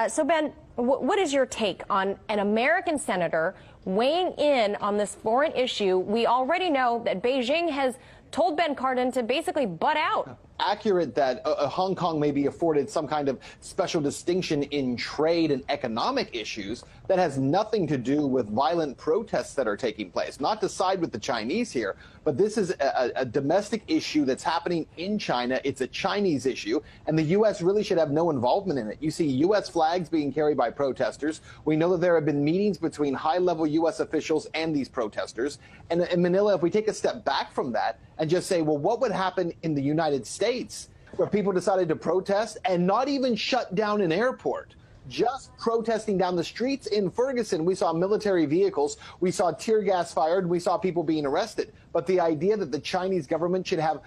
So, Ben, what is your take on an American senator weighing in on this foreign issue? We already know that Beijing has told Ben Cardin to basically butt out. Accurate that Hong Kong may be afforded some kind of special distinction in trade and economic issues that has nothing to do with violent protests that are taking place. Not to side with the Chinese here, but this is a domestic issue that's happening in China. It's a Chinese issue, and the U.S. really should have no involvement in it. You see U.S. flags being carried by protesters. We know that there have been meetings between high-level U.S. officials and these protesters. And in Manila, if we take a step back from that and just say, well, what would happen in the United States where people decided to protest and not even shut down an airport? Just protesting down the streets in Ferguson, we saw military vehicles, we saw tear gas fired, we saw people being arrested. But the idea that the Chinese government should have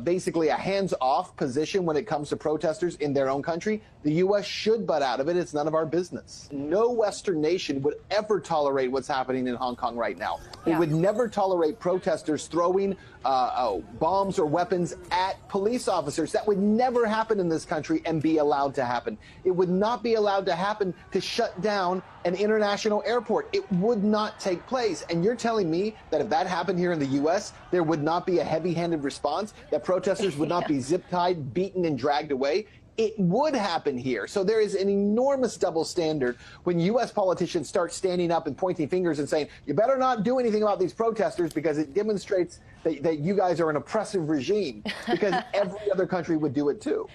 basically a hands-off position when it comes to protesters in their own country, the U.S. should butt out of it. It's none of our business. No Western nation would ever tolerate what's happening in Hong Kong right now. We would never tolerate protesters throwing bombs or weapons at police officers. That would never happen in this country and be allowed to happen. It would not be allowed to happen to shut down an international airport. It would not take place. And you're telling me that if that happened here in the U.S., there would not be a heavy-handed response, that protesters would not be zip-tied, beaten, and dragged away? It would happen here. So there is an enormous double standard when U.S. politicians start standing up and pointing fingers and saying, you better not do anything about these protesters because it demonstrates that you guys are an oppressive regime, because every other country would do it too.